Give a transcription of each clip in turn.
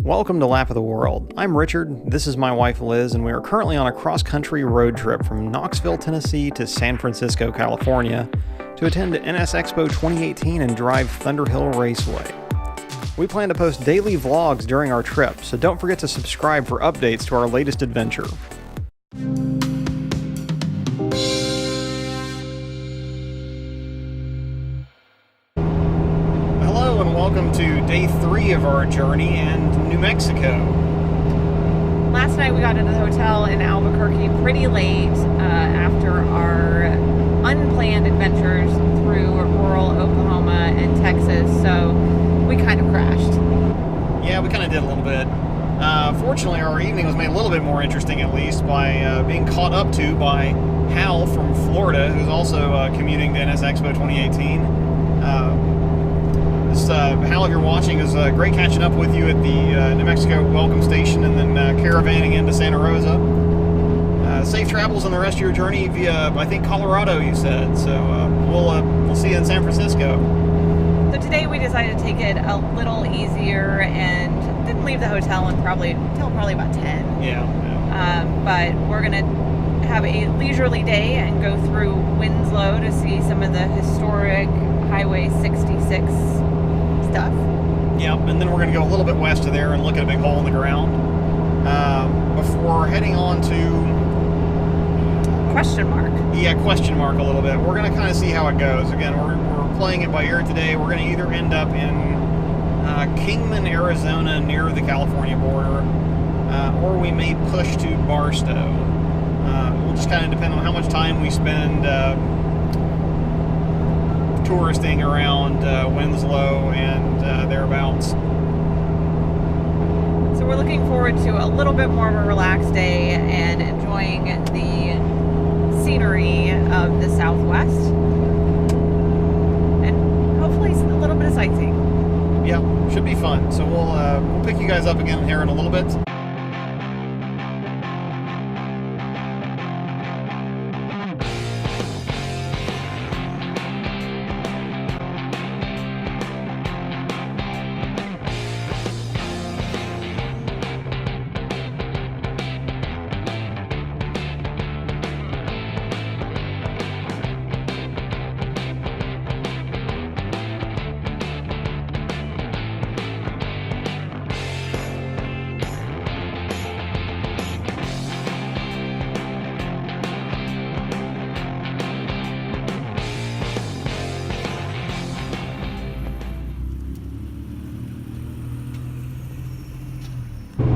Welcome to Lap of the World. I'm Richard, this is my wife Liz, and we are currently on a cross-country road trip from Knoxville, Tennessee to San Francisco, California to attend NSXPO 2018 and drive Thunderhill Raceway. We plan to post daily vlogs during our trip, so don't forget to subscribe for updates to our latest adventure. Hello and welcome to day 3 of our journey in New Mexico. Last night we got into the hotel in Albuquerque pretty late after our unplanned adventures through rural Oklahoma and Texas, so we kind of crashed. Yeah, we kind of did a little bit. Fortunately, our evening was made a little bit more interesting, at least, by being caught up to by Hal from Florida, who's also commuting to NSXPO 2018. Hal, if you're watching, is great catching up with you at the New Mexico Welcome Station and then caravanning into Santa Rosa. Safe travels on the rest of your journey via, I think, Colorado, you said. So we'll see you in San Francisco. So today we decided to take it a little easier and didn't leave the hotel until probably about 10. Yeah. But we're going to have a leisurely day and go through Winslow to see some of the historic Highway 66 stuff. Yep, and then we're going to go a little bit west of there and look at a big hole in the ground before heading on to... Question mark. Yeah, question mark a little bit. We're going to kind of see how it goes. Again, we're playing it by ear today. We're going to either end up in Kingman, Arizona, near the California border, or we may push to Barstow. We'll just kind of depend on how much time we spend touristing around Winslow and thereabouts. So we're looking forward to a little bit more of a relaxed day and enjoying the scenery of the Southwest and hopefully a little bit of sightseeing. Yeah, should be fun. So we'll pick you guys up again here in a little bit.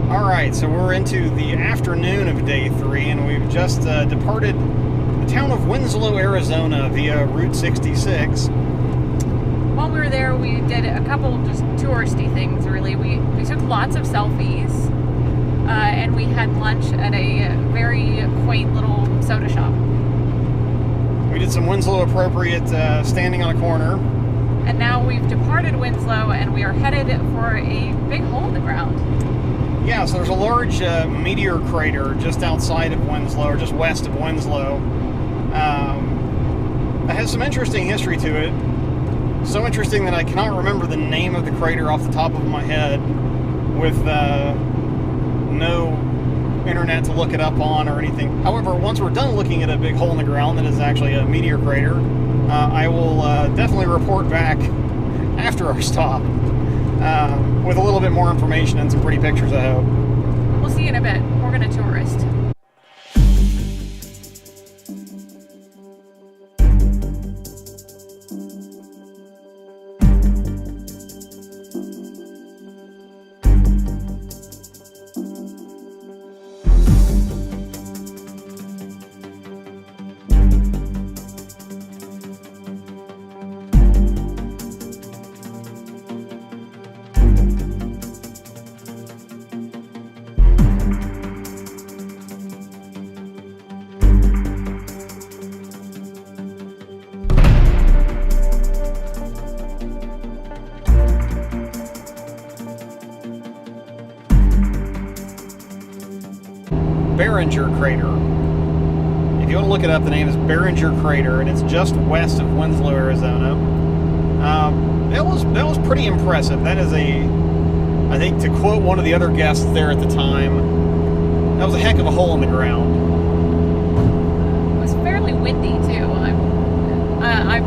Alright, so we're into the afternoon of day 3, and we've just departed the town of Winslow, Arizona via Route 66. While we were there, we did a couple just touristy things, really. We took lots of selfies, and we had lunch at a very quaint little soda shop. We did some Winslow appropriate standing on a corner. And now we've departed Winslow, and we are headed for a big hole in the ground. Yeah, so there's a large meteor crater just outside of Winslow, or just west of Winslow. It has some interesting history to it. So interesting that I cannot remember the name of the crater off the top of my head with no internet to look it up on or anything. However, once we're done looking at a big hole in the ground that is actually a meteor crater, I will definitely report back after our stop. With a little bit more information and some pretty pictures, I hope. We'll see you in a bit. We're going to tourist. Behringer Crater. If you want to look it up, the name is Behringer Crater, and it's just west of Winslow, Arizona. That was pretty impressive. That is a I think, to quote one of the other guests there at the time, that was a heck of a hole in the ground. It was fairly windy too. I'm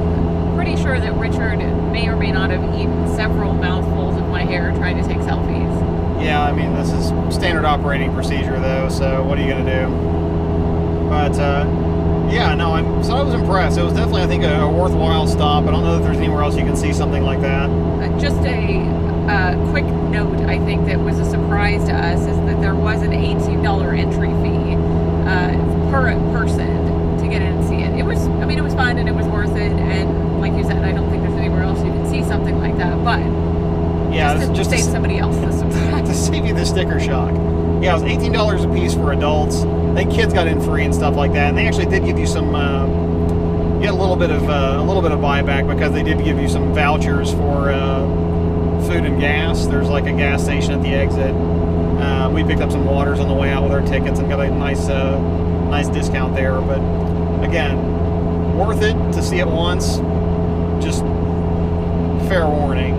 pretty sure that Richard may or may not have eaten several mouthfuls of my hair trying to take selfies. Yeah, I mean, this is standard operating procedure though, so what are you going to do? But, yeah, no, so I was impressed. It was definitely, I think, a worthwhile stop. I don't know if there's anywhere else you can see something like that. Just a quick note, I think, that was a surprise to us is that there was an $18 entry fee per person to get in and see it. It was fun and it was worth it. And like you said, I don't think there's anywhere else you can see something like that. But yeah, just to save somebody else the surprise. To save you the sticker shock. Yeah, it was $18 a piece for adults. I think kids got in free and stuff like that. And they actually did give you some, you get a little bit of buyback because they did give you some vouchers for food and gas. There's like a gas station at the exit. We picked up some waters on the way out with our tickets and got a nice discount there. But again, worth it to see it once. Just fair warning.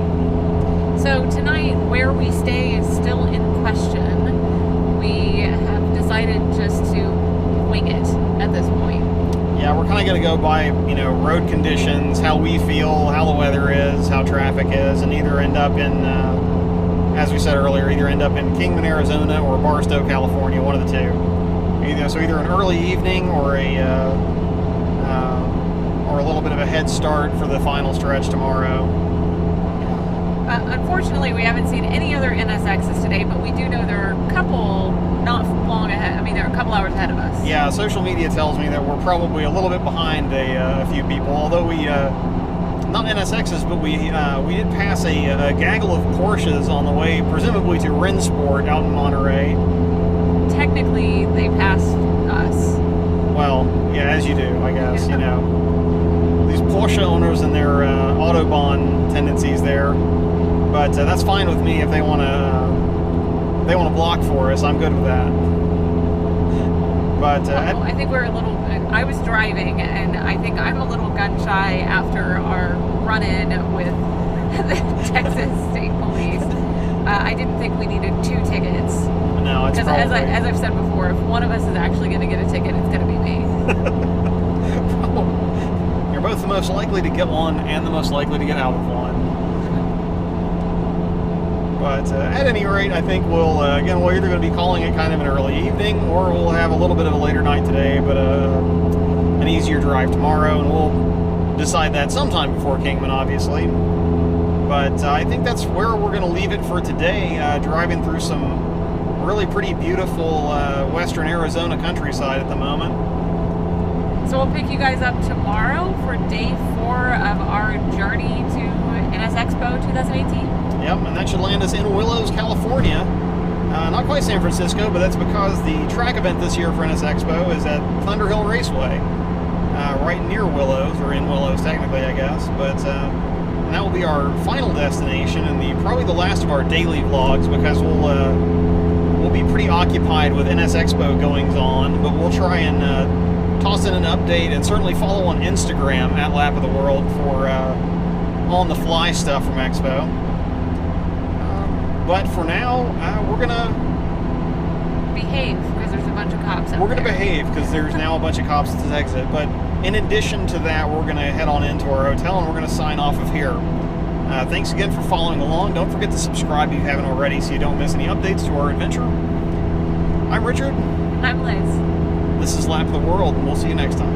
So tonight, where we stay is still in question. We have decided just to wing it at this point. Yeah, we're kind of going to go by, road conditions, how we feel, how the weather is, how traffic is, and either end up in, as we said earlier, either Kingman, Arizona, or Barstow, California, one of the two. Either an early evening or a little bit of a head start for the final stretch tomorrow. Unfortunately, we haven't seen any other NSXs today, but we do know there are a couple not long ahead. I mean, they're a couple hours ahead of us. Yeah, social media tells me that we're probably a little bit behind a few people, although we, not NSXs, but we did pass a gaggle of Porsches on the way, presumably to Rinsport out in Monterey. Technically, they passed us. Well, yeah, as you do, I guess, These Porsche owners and their Autobahn tendencies there. But that's fine with me if they want to block for us. I'm good with that. But I think we're a little. I was driving, and I think I'm a little gun shy after our run-in with the Texas State Police. I didn't think we needed 2 tickets. No, it's because probably... as I've said before, if one of us is actually going to get a ticket, it's going to be me. You're both the most likely to get one and the most likely to get out of one. But at any rate, I think we're either going to be calling it kind of an early evening, or we'll have a little bit of a later night today, but an easier drive tomorrow, and we'll decide that sometime before Kingman, obviously. But I think that's where we're going to leave it for today, driving through some really pretty beautiful western Arizona countryside at the moment. So we'll pick you guys up tomorrow for day 4 of our journey to NSXPO 2018. Yep, and that should land us in Willows, California. Not quite San Francisco, but that's because the track event this year for NSXPO is at Thunder Hill Raceway, right near Willows, or in Willows technically, I guess. But and that will be our final destination and probably the last of our daily vlogs, because we'll be pretty occupied with NSXPO goings on, but we'll try and toss in an update and certainly follow on Instagram at Lap of the World for on-the-fly stuff from Expo. But for now, we're going to... behave, because there's a bunch of cops out there. We're going to behave, because there's now a bunch of cops at this exit. But in addition to that, we're going to head on into our hotel, and we're going to sign off of here. Thanks again for following along. Don't forget to subscribe if you haven't already, so you don't miss any updates to our adventure. I'm Richard. I'm Liz. This is Lap of the World, and we'll see you next time.